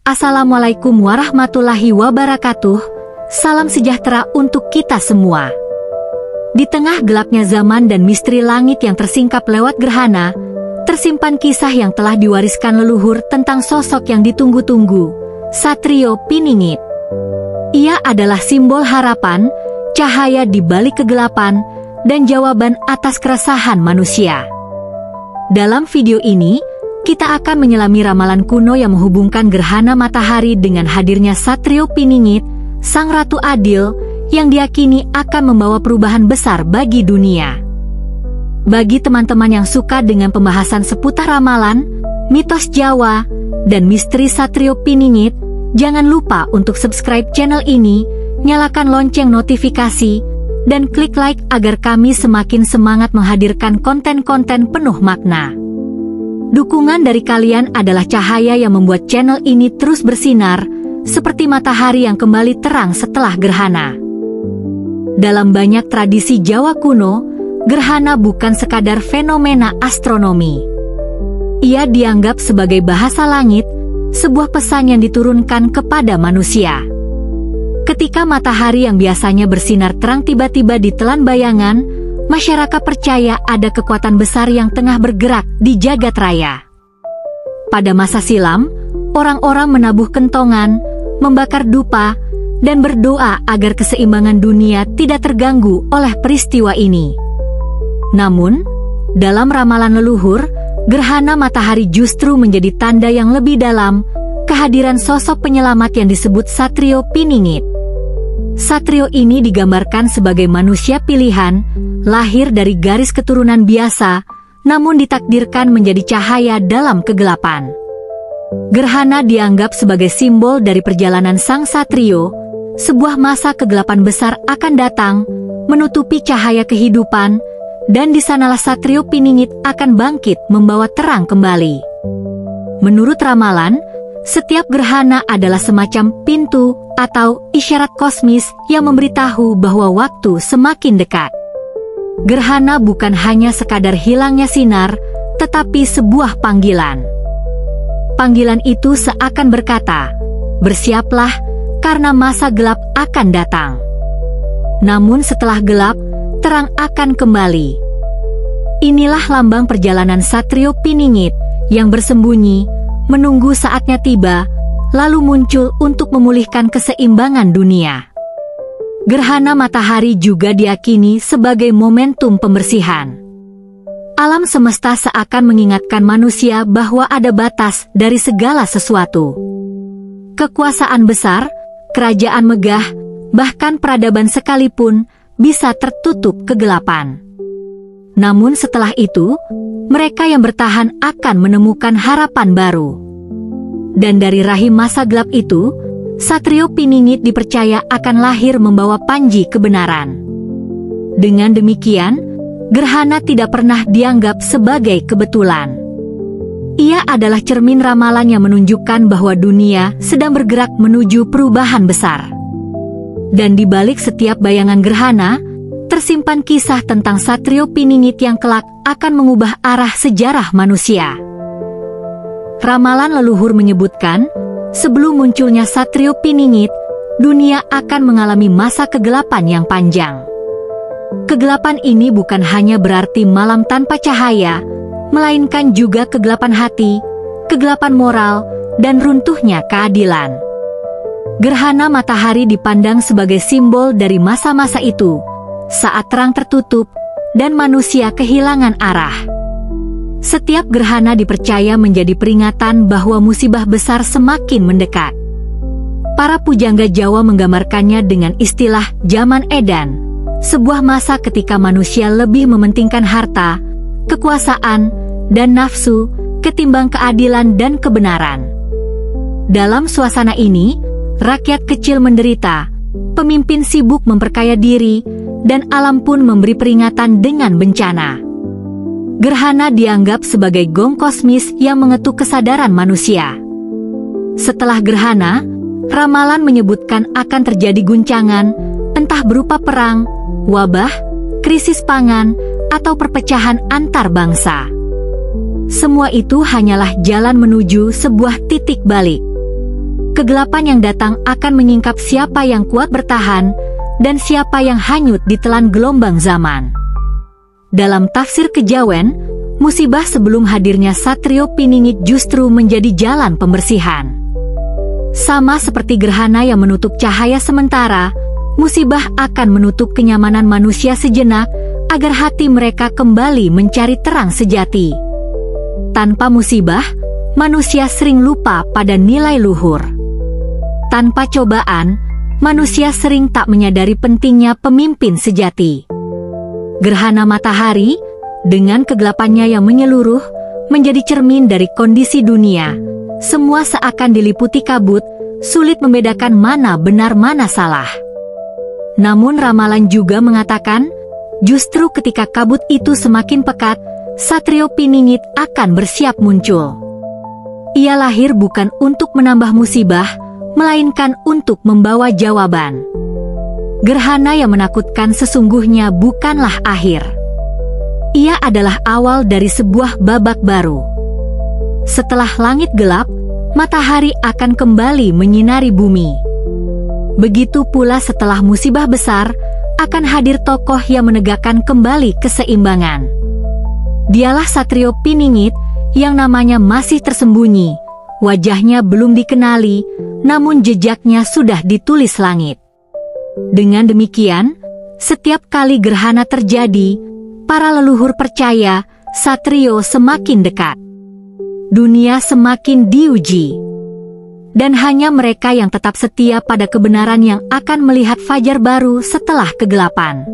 Assalamualaikum warahmatullahi wabarakatuh. Salam sejahtera untuk kita semua. Di tengah gelapnya zaman dan misteri langit yang tersingkap lewat gerhana, tersimpan kisah yang telah diwariskan leluhur tentang sosok yang ditunggu-tunggu, Satrio Piningit. Ia adalah simbol harapan, cahaya di balik kegelapan, dan jawaban atas keresahan manusia. Dalam video ini, kita akan menyelami ramalan kuno yang menghubungkan gerhana matahari dengan hadirnya Satrio Piningit, sang ratu adil, yang diyakini akan membawa perubahan besar bagi dunia. Bagi teman-teman yang suka dengan pembahasan seputar ramalan, mitos Jawa, dan misteri Satrio Piningit, jangan lupa untuk subscribe channel ini, nyalakan lonceng notifikasi, dan klik like agar kami semakin semangat menghadirkan konten-konten penuh makna. Dukungan dari kalian adalah cahaya yang membuat channel ini terus bersinar, seperti matahari yang kembali terang setelah gerhana. Dalam banyak tradisi Jawa kuno, gerhana bukan sekadar fenomena astronomi. Ia dianggap sebagai bahasa langit, sebuah pesan yang diturunkan kepada manusia. Ketika matahari yang biasanya bersinar terang tiba-tiba ditelan bayangan, masyarakat percaya ada kekuatan besar yang tengah bergerak di jagat raya. Pada masa silam, orang-orang menabuh kentongan, membakar dupa, dan berdoa agar keseimbangan dunia tidak terganggu oleh peristiwa ini. Namun, dalam ramalan leluhur, gerhana matahari justru menjadi tanda yang lebih dalam, kehadiran sosok penyelamat yang disebut Satrio Piningit. Satrio ini digambarkan sebagai manusia pilihan, lahir dari garis keturunan biasa, namun ditakdirkan menjadi cahaya dalam kegelapan. Gerhana dianggap sebagai simbol dari perjalanan sang Satrio, sebuah masa kegelapan besar akan datang, menutupi cahaya kehidupan, dan di sanalah Satrio Piningit akan bangkit membawa terang kembali. Menurut ramalan, setiap gerhana adalah semacam pintu atau isyarat kosmis yang memberitahu bahwa waktu semakin dekat. Gerhana bukan hanya sekadar hilangnya sinar, tetapi sebuah panggilan. Panggilan itu seakan berkata, "Bersiaplah, karena masa gelap akan datang." Namun setelah gelap, terang akan kembali. Inilah lambang perjalanan Satrio Piningit yang bersembunyi, menunggu saatnya tiba, lalu muncul untuk memulihkan keseimbangan dunia. Gerhana matahari juga diyakini sebagai momentum pembersihan. Alam semesta seakan mengingatkan manusia bahwa ada batas dari segala sesuatu. Kekuasaan besar, kerajaan megah, bahkan peradaban sekalipun bisa tertutup kegelapan. Namun setelah itu, mereka yang bertahan akan menemukan harapan baru. Dan dari rahim masa gelap itu, Satrio Piningit dipercaya akan lahir membawa panji kebenaran. Dengan demikian, gerhana tidak pernah dianggap sebagai kebetulan. Ia adalah cermin ramalan yang menunjukkan bahwa dunia sedang bergerak menuju perubahan besar. Dan di balik setiap bayangan gerhana, tersimpan kisah tentang Satrio Piningit yang kelak akan mengubah arah sejarah manusia. Ramalan leluhur menyebutkan, sebelum munculnya Satrio Piningit, dunia akan mengalami masa kegelapan yang panjang. Kegelapan ini bukan hanya berarti malam tanpa cahaya, melainkan juga kegelapan hati, kegelapan moral, dan runtuhnya keadilan. Gerhana matahari dipandang sebagai simbol dari masa-masa itu, saat terang tertutup, dan manusia kehilangan arah. Setiap gerhana dipercaya menjadi peringatan bahwa musibah besar semakin mendekat. Para pujangga Jawa menggambarkannya dengan istilah zaman edan, sebuah masa ketika manusia lebih mementingkan harta, kekuasaan, dan nafsu ketimbang keadilan dan kebenaran. Dalam suasana ini, rakyat kecil menderita, pemimpin sibuk memperkaya diri, dan alam pun memberi peringatan dengan bencana. Gerhana dianggap sebagai gong kosmis yang mengetuk kesadaran manusia. Setelah gerhana, ramalan menyebutkan akan terjadi guncangan, entah berupa perang, wabah, krisis pangan, atau perpecahan antar bangsa. Semua itu hanyalah jalan menuju sebuah titik balik. kegelapan yang datang akan menyingkap siapa yang kuat bertahan dan siapa yang hanyut ditelan gelombang zaman. Dalam tafsir kejawen, musibah sebelum hadirnya Satrio Piningit justru menjadi jalan pembersihan. Sama seperti gerhana yang menutup cahaya sementara, musibah akan menutup kenyamanan manusia sejenak agar hati mereka kembali mencari terang sejati. Tanpa musibah, manusia sering lupa pada nilai luhur. Tanpa cobaan, manusia sering tak menyadari pentingnya pemimpin sejati. Gerhana matahari, dengan kegelapannya yang menyeluruh, menjadi cermin dari kondisi dunia. Semua seakan diliputi kabut, sulit membedakan mana benar mana salah. Namun ramalan juga mengatakan, justru ketika kabut itu semakin pekat, Satrio Piningit akan bersiap muncul. Ia lahir bukan untuk menambah musibah, melainkan untuk membawa jawaban. Gerhana yang menakutkan sesungguhnya bukanlah akhir. Ia adalah awal dari sebuah babak baru. Setelah langit gelap, matahari akan kembali menyinari bumi. Begitu pula setelah musibah besar, akan hadir tokoh yang menegakkan kembali keseimbangan. Dialah Satrio Piningit yang namanya masih tersembunyi, wajahnya belum dikenali, namun jejaknya sudah ditulis langit. Dengan demikian, setiap kali gerhana terjadi, para leluhur percaya Satrio semakin dekat. Dunia semakin diuji. Dan hanya mereka yang tetap setia pada kebenaran yang akan melihat fajar baru setelah kegelapan.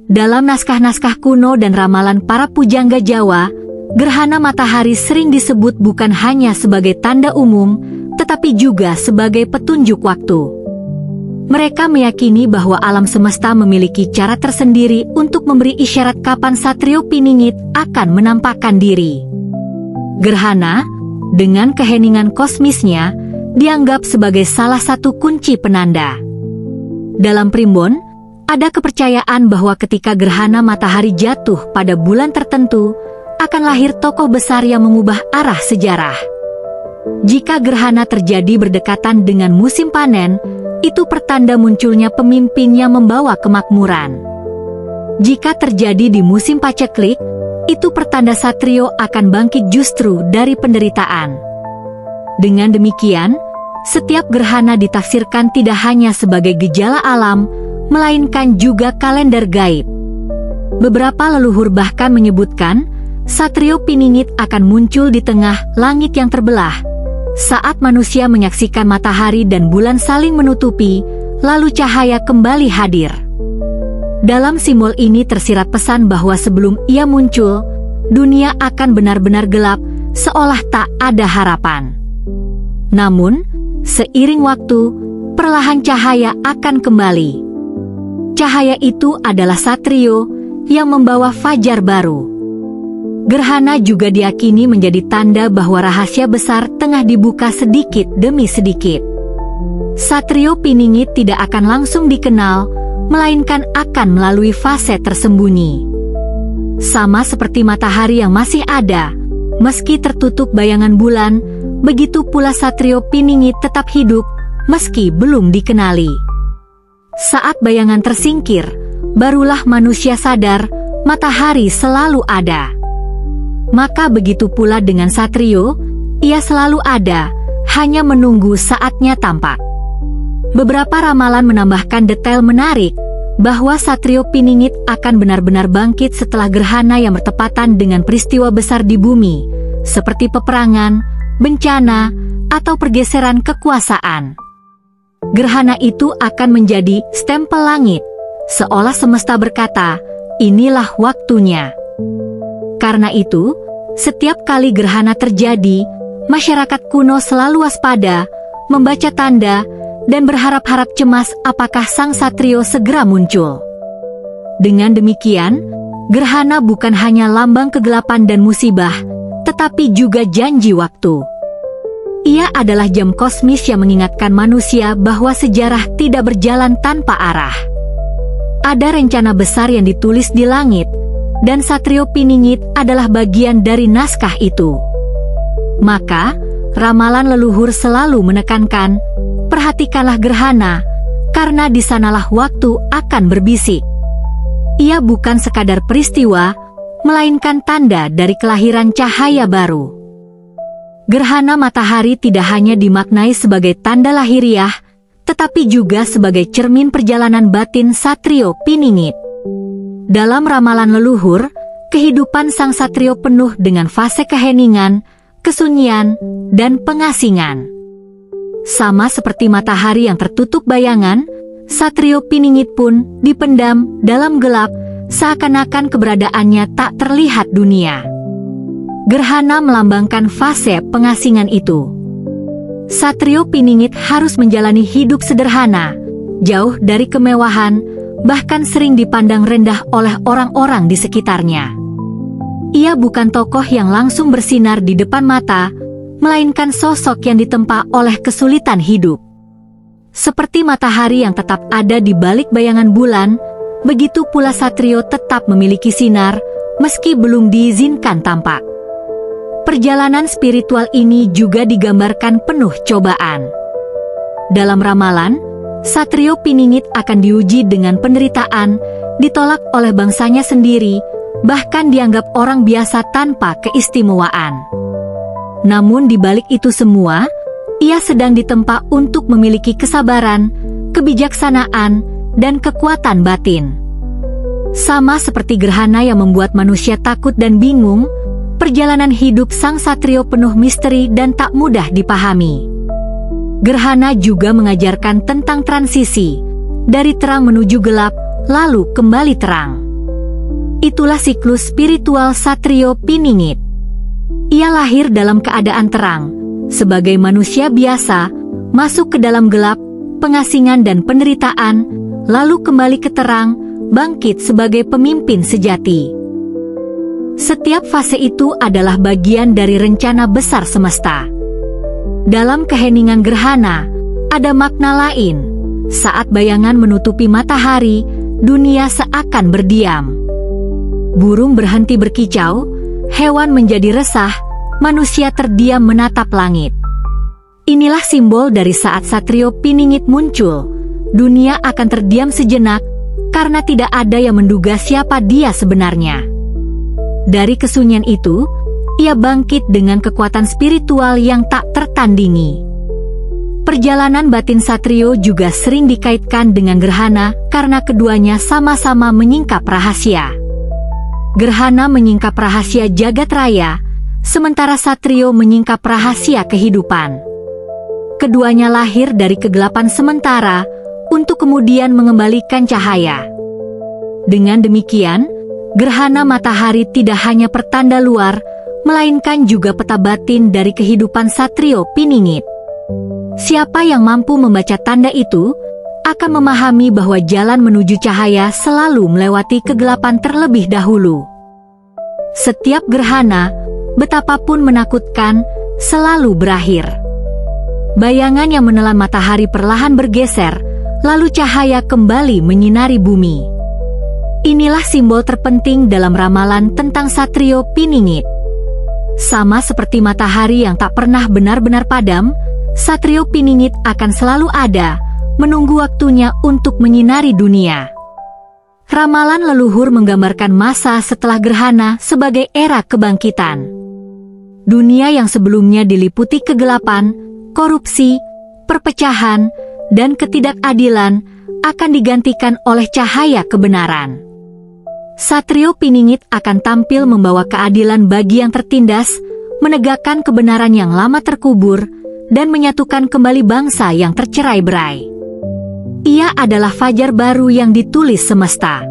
Dalam naskah-naskah kuno dan ramalan para pujangga Jawa, gerhana matahari sering disebut bukan hanya sebagai tanda umum, tetapi juga sebagai petunjuk waktu. Mereka meyakini bahwa alam semesta memiliki cara tersendiri untuk memberi isyarat kapan Satrio Piningit akan menampakkan diri. Gerhana, dengan keheningan kosmisnya, dianggap sebagai salah satu kunci penanda. Dalam primbon, ada kepercayaan bahwa ketika gerhana matahari jatuh pada bulan tertentu, akan lahir tokoh besar yang mengubah arah sejarah. Jika gerhana terjadi berdekatan dengan musim panen, itu pertanda munculnya pemimpin yang membawa kemakmuran. Jika terjadi di musim paceklik, itu pertanda Satrio akan bangkit justru dari penderitaan. Dengan demikian, setiap gerhana ditafsirkan tidak hanya sebagai gejala alam, melainkan juga kalender gaib. Beberapa leluhur bahkan menyebutkan, Satrio Piningit akan muncul di tengah langit yang terbelah, saat manusia menyaksikan matahari dan bulan saling menutupi, lalu cahaya kembali hadir. Dalam simbol ini tersirat pesan bahwa sebelum ia muncul, dunia akan benar-benar gelap, seolah tak ada harapan. Namun, seiring waktu, perlahan cahaya akan kembali. Cahaya itu adalah Satrio yang membawa fajar baru. Gerhana juga diyakini menjadi tanda bahwa rahasia besar tengah dibuka sedikit demi sedikit. Satrio Piningit tidak akan langsung dikenal, melainkan akan melalui fase tersembunyi. Sama seperti matahari yang masih ada, meski tertutup bayangan bulan, begitu pula Satrio Piningit tetap hidup, meski belum dikenali. Saat bayangan tersingkir, barulah manusia sadar, matahari selalu ada. Maka begitu pula dengan Satrio, ia selalu ada, hanya menunggu saatnya tampak. Beberapa ramalan menambahkan detail menarik, bahwa Satrio Piningit akan benar-benar bangkit setelah gerhana yang bertepatan dengan peristiwa besar di bumi, seperti peperangan, bencana, atau pergeseran kekuasaan. Gerhana itu akan menjadi stempel langit, seolah semesta berkata, inilah waktunya. Karena itu, setiap kali gerhana terjadi, masyarakat kuno selalu waspada, membaca tanda, dan berharap-harap cemas apakah sang Satrio segera muncul. Dengan demikian, gerhana bukan hanya lambang kegelapan dan musibah, tetapi juga janji waktu. Ia adalah jam kosmis yang mengingatkan manusia bahwa sejarah tidak berjalan tanpa arah. Ada rencana besar yang ditulis di langit, dan Satrio Piningit adalah bagian dari naskah itu. Maka, Ramalan leluhur selalu menekankan, perhatikanlah gerhana, karena di sanalah waktu akan berbisik. Ia bukan sekadar peristiwa, melainkan tanda dari kelahiran cahaya baru. Gerhana matahari tidak hanya dimaknai sebagai tanda lahiriah, tetapi juga sebagai cermin perjalanan batin Satrio Piningit. Dalam ramalan leluhur, kehidupan sang satrio penuh dengan fase keheningan, kesunyian, dan pengasingan. Sama seperti matahari yang tertutup bayangan, Satrio Piningit pun dipendam dalam gelap, seakan-akan keberadaannya tak terlihat dunia. Gerhana melambangkan fase pengasingan itu. Satrio Piningit harus menjalani hidup sederhana, jauh dari kemewahan, bahkan sering dipandang rendah oleh orang-orang di sekitarnya. Ia bukan tokoh yang langsung bersinar di depan mata, melainkan sosok yang ditempa oleh kesulitan hidup. Seperti matahari yang tetap ada di balik bayangan bulan, begitu pula Satrio tetap memiliki sinar, meski belum diizinkan tampak. Perjalanan spiritual ini juga digambarkan penuh cobaan. Dalam ramalan, Satrio Piningit akan diuji dengan penderitaan, ditolak oleh bangsanya sendiri, bahkan dianggap orang biasa tanpa keistimewaan. Namun di balik itu semua, ia sedang ditempa untuk memiliki kesabaran, kebijaksanaan, dan kekuatan batin. Sama seperti gerhana yang membuat manusia takut dan bingung, perjalanan hidup sang satrio penuh misteri dan tak mudah dipahami. Gerhana juga mengajarkan tentang transisi, dari terang menuju gelap, lalu kembali terang. Itulah siklus spiritual Satrio Piningit. Ia lahir dalam keadaan terang, sebagai manusia biasa, masuk ke dalam gelap, pengasingan dan penderitaan, lalu kembali ke terang, bangkit sebagai pemimpin sejati. Setiap fase itu adalah bagian dari rencana besar semesta. Dalam keheningan gerhana, ada makna lain. Saat bayangan menutupi matahari, dunia seakan berdiam. Burung berhenti berkicau, hewan menjadi resah, manusia terdiam menatap langit. Inilah simbol dari saat Satrio Piningit muncul. Dunia akan terdiam sejenak, karena tidak ada yang menduga siapa dia sebenarnya. Dari kesunyian itu, ia bangkit dengan kekuatan spiritual yang tak tertandingi. Perjalanan batin Satrio juga sering dikaitkan dengan gerhana karena keduanya sama-sama menyingkap rahasia. Gerhana menyingkap rahasia jagat raya, sementara Satrio menyingkap rahasia kehidupan. Keduanya lahir dari kegelapan sementara untuk kemudian mengembalikan cahaya. Dengan demikian, gerhana matahari tidak hanya pertanda luar, melainkan juga peta batin dari kehidupan Satrio Piningit. Siapa yang mampu membaca tanda itu, akan memahami bahwa jalan menuju cahaya selalu melewati kegelapan terlebih dahulu. Setiap gerhana, betapapun menakutkan, selalu berakhir. Bayangan yang menelan matahari perlahan bergeser, lalu cahaya kembali menyinari bumi. Inilah simbol terpenting dalam ramalan tentang Satrio Piningit. Sama seperti matahari yang tak pernah benar-benar padam, Satrio Piningit akan selalu ada, menunggu waktunya untuk menyinari dunia. Ramalan leluhur menggambarkan masa setelah gerhana sebagai era kebangkitan. Dunia yang sebelumnya diliputi kegelapan, korupsi, perpecahan, dan ketidakadilan akan digantikan oleh cahaya kebenaran. Satrio Piningit akan tampil membawa keadilan bagi yang tertindas, menegakkan kebenaran yang lama terkubur, dan menyatukan kembali bangsa yang tercerai-berai. Ia adalah fajar baru yang ditulis semesta.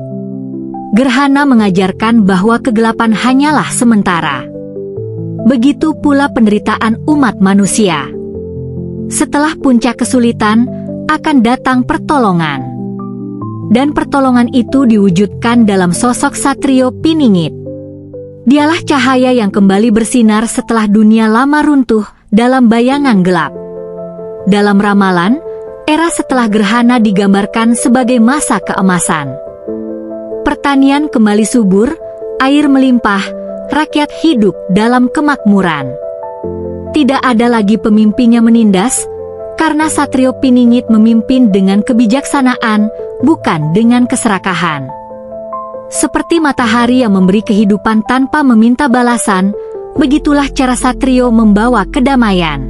Gerhana mengajarkan bahwa kegelapan hanyalah sementara. Begitu pula penderitaan umat manusia. Setelah puncak kesulitan, akan datang pertolongan. Dan pertolongan itu diwujudkan dalam sosok Satrio Piningit. Dialah cahaya yang kembali bersinar setelah dunia lama runtuh dalam bayangan gelap. Dalam ramalan, era setelah gerhana digambarkan sebagai masa keemasan. Pertanian kembali subur, air melimpah, rakyat hidup dalam kemakmuran. Tidak ada lagi pemimpinnya menindas, karena Satrio Piningit memimpin dengan kebijaksanaan, bukan dengan keserakahan. Seperti matahari yang memberi kehidupan tanpa meminta balasan, begitulah cara Satrio membawa kedamaian.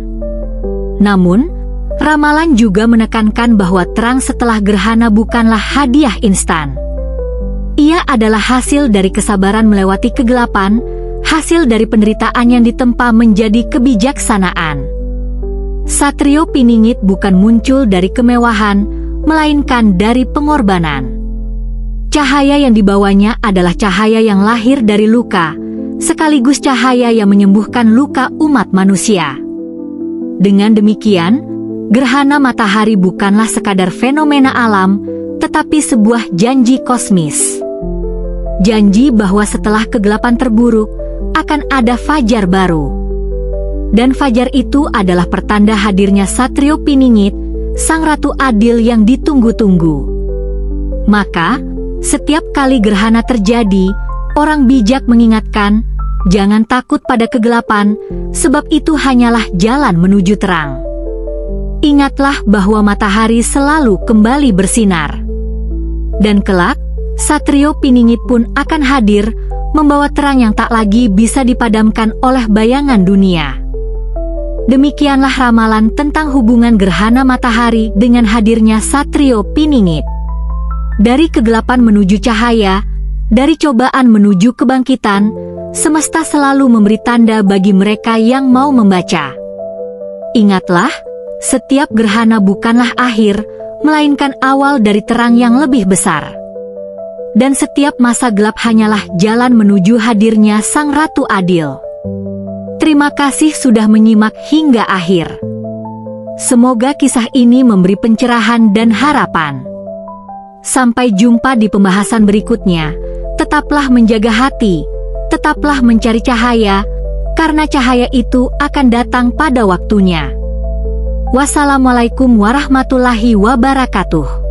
Namun, ramalan juga menekankan bahwa terang setelah gerhana bukanlah hadiah instan. Ia adalah hasil dari kesabaran melewati kegelapan, hasil dari penderitaan yang ditempa menjadi kebijaksanaan. Satrio Piningit bukan muncul dari kemewahan, melainkan dari pengorbanan. Cahaya yang dibawanya adalah cahaya yang lahir dari luka, sekaligus cahaya yang menyembuhkan luka umat manusia. Dengan demikian, gerhana matahari bukanlah sekadar fenomena alam, tetapi sebuah janji kosmis. Janji bahwa setelah kegelapan terburuk, akan ada fajar baru. Dan fajar itu adalah pertanda hadirnya Satrio Piningit, sang ratu adil yang ditunggu-tunggu. Maka, setiap kali gerhana terjadi, orang bijak mengingatkan, jangan takut pada kegelapan, sebab itu hanyalah jalan menuju terang. Ingatlah bahwa matahari selalu kembali bersinar. Dan kelak, Satrio Piningit pun akan hadir, membawa terang yang tak lagi bisa dipadamkan oleh bayangan dunia. Demikianlah ramalan tentang hubungan gerhana matahari dengan hadirnya Satrio Piningit. Dari kegelapan menuju cahaya, dari cobaan menuju kebangkitan, semesta selalu memberi tanda bagi mereka yang mau membaca. Ingatlah, setiap gerhana bukanlah akhir, melainkan awal dari terang yang lebih besar. Dan setiap masa gelap hanyalah jalan menuju hadirnya Sang Ratu Adil. Terima kasih sudah menyimak hingga akhir. Semoga kisah ini memberi pencerahan dan harapan. Sampai jumpa di pembahasan berikutnya. Tetaplah menjaga hati, tetaplah mencari cahaya, karena cahaya itu akan datang pada waktunya. Wassalamualaikum warahmatullahi wabarakatuh.